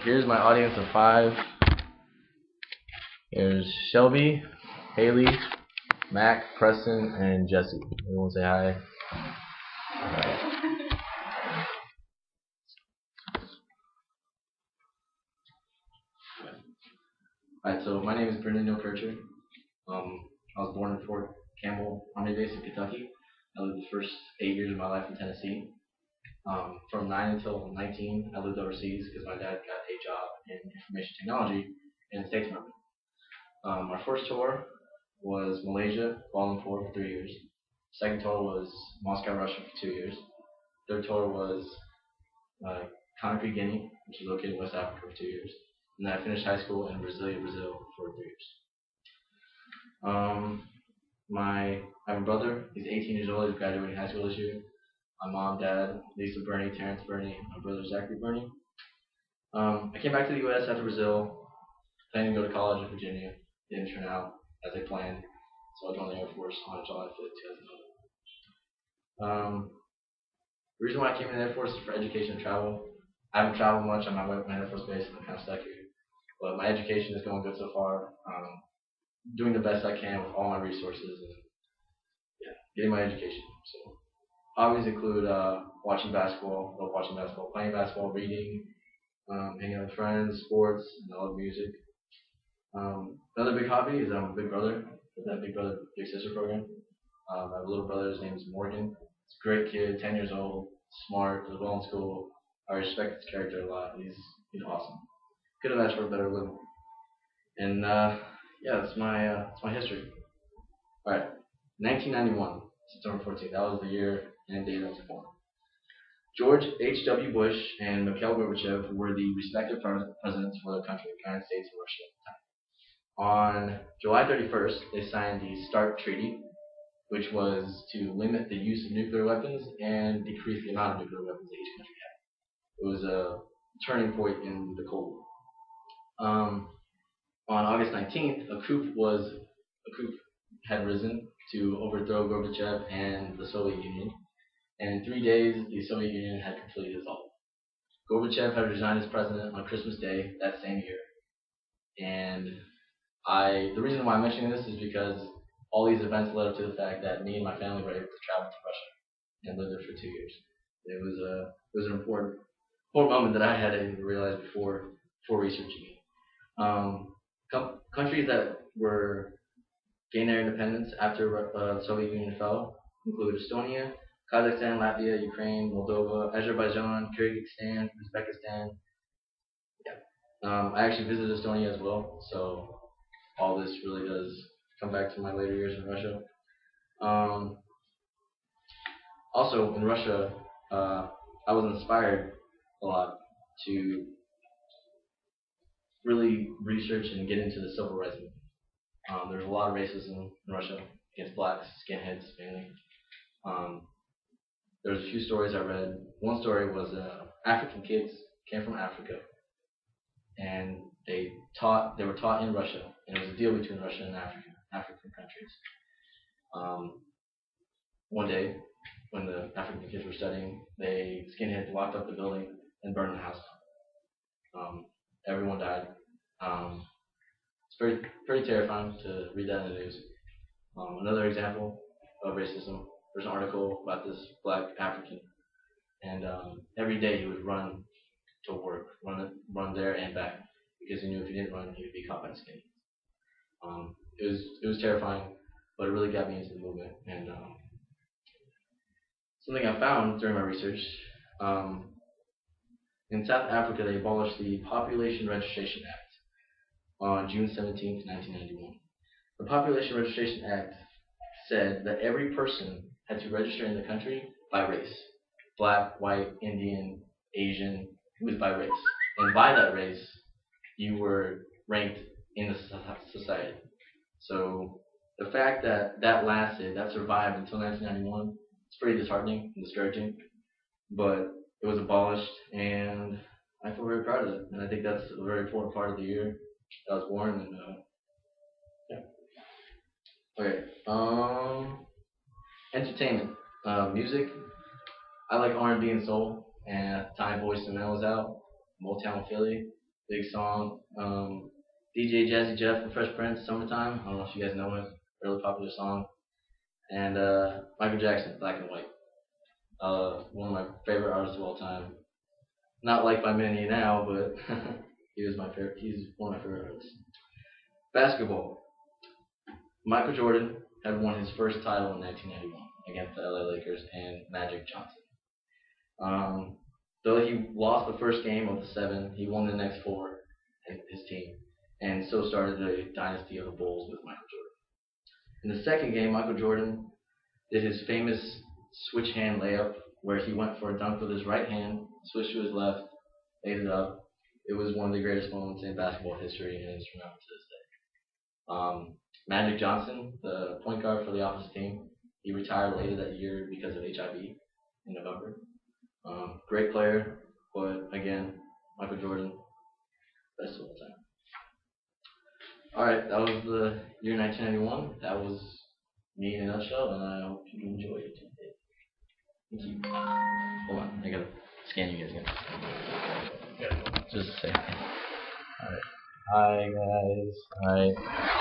Here's my audience of 5. Here's Shelby, Haley, Mac, Preston, and Jesse. Everyone say hi. Alright, so my name is Brendon. I was born in Fort Campbell Army Base in Kentucky. I lived the first 8 years of my life in Tennessee. From 9 until 19, I lived overseas because my dad got a job in information technology in the State Department. Our first tour was Malaysia, Kuala Lumpur for 3 years. Second tour was Moscow, Russia for 2 years. Third tour was Conakry, Guinea, which is located in West Africa for 2 years. And then I finished high school in Brasilia, Brazil for 3 years. I have a brother. He's 18 years old. He's graduating high school this year. My mom, dad, Lisa Burney, Terrence Burney, my brother Zachary Burney. I came back to the U.S. after Brazil, planning to go to college in Virginia. Didn't turn out as I planned, so I joined the Air Force on July 5th, 2011. The reason why I came in the Air Force is for education and travel. I haven't traveled much on my way to my Air Force base, and I'm kind of stuck here. But my education is going good so far. Doing the best I can with all my resources and getting my education. So hobbies include watching basketball, love watching basketball, playing basketball, reading, hanging out with friends, sports, and I love music. Another big hobby is I'm a big brother with that Big Brother Big Sister program. I have a little brother. His name is Morgan. He's a great kid, 10 years old, smart, does well in school. I respect his character a lot. He's awesome. Couldn't have asked for a better living. And that's my history. All right, 1991, September 14th. That was the year and date I was born. George H.W. Bush and Mikhail Gorbachev were the respective presidents for the country, the United States and Russia at the time. On July 31st, they signed the START Treaty, which was to limit the use of nuclear weapons and decrease the amount of nuclear weapons that each country had. It was a turning point in the Cold War. On August 19th, a coup had risen to overthrow Gorbachev and the Soviet Union, and in 3 days, the Soviet Union had completely dissolved. Gorbachev had resigned as president on Christmas Day that same year, and the reason why I'm mentioning this is because all these events led up to the fact that me and my family were able to travel to Russia and live there for 2 years. It was an important moment that I hadn't realized before researching it. Countries that were gained their independence after the Soviet Union fell include Estonia, Kazakhstan, Latvia, Ukraine, Moldova, Azerbaijan, Kyrgyzstan, Uzbekistan. I actually visited Estonia as well, so all this really does come back to my later years in Russia. Also, in Russia, I was inspired a lot to really research and get into the civil rights movement. There's a lot of racism in Russia against blacks, skinheads mainly. There's a few stories I read. One story was African kids came from Africa, and they were taught in Russia, and it was a deal between Russia and African countries. One day, when the African kids were studying, the skinheads locked up the building and burned the house down. Everyone died. It's pretty terrifying to read that in the news. Another example of racism, there's an article about this black African, and every day he would run to work, run there and back, because he knew if he didn't run, he would be caught by the skinheads. It was terrifying, but it really got me into the movement. And something I found during my research, in South Africa, they abolished the Population Registration Act on June 17, 1991. The Population Registration Act said that every person had to register in the country by race. Black, white, Indian, Asian, it was by race. And by that race, you were ranked in the society. So the fact that that survived until 1991, it's pretty disheartening and discouraging. But it was abolished, and I feel very proud of it. And I think that's a very important part of the year I was born. And Okay. Entertainment, music. I like R&B and soul. And at the time, Boyz II Men was out, Motown Philly. big song. DJ Jazzy Jeff, The Fresh Prince, Summertime. I don't know if you guys know it. Really popular song. And Michael Jackson, Black and White. One of my favorite artists of all time. Not liked by many now, but he was my favorite. He's one of my favorite artists. Basketball. Michael Jordan had won his first title in 1991 against the LA Lakers and Magic Johnson. Though he lost the first game of the seven, he won the next four, his team, and so started the dynasty of the Bulls with Michael Jordan. In the second game, Michael Jordan did his famous switch hand layup where he went for a dunk with his right hand, switched to his left, laid it up. It was one of the greatest moments in basketball history, and it's remembered to this day. Magic Johnson, the point guard for the opposite team, he retired later that year because of HIV in November. Great player, but again, Michael Jordan, best of all time. All right, that was the year 1991. That was me in a nutshell, and I hope you enjoyed it. Thank you. Hold on, I gotta scan you guys again. Just a second. All right. Hi guys. Hi.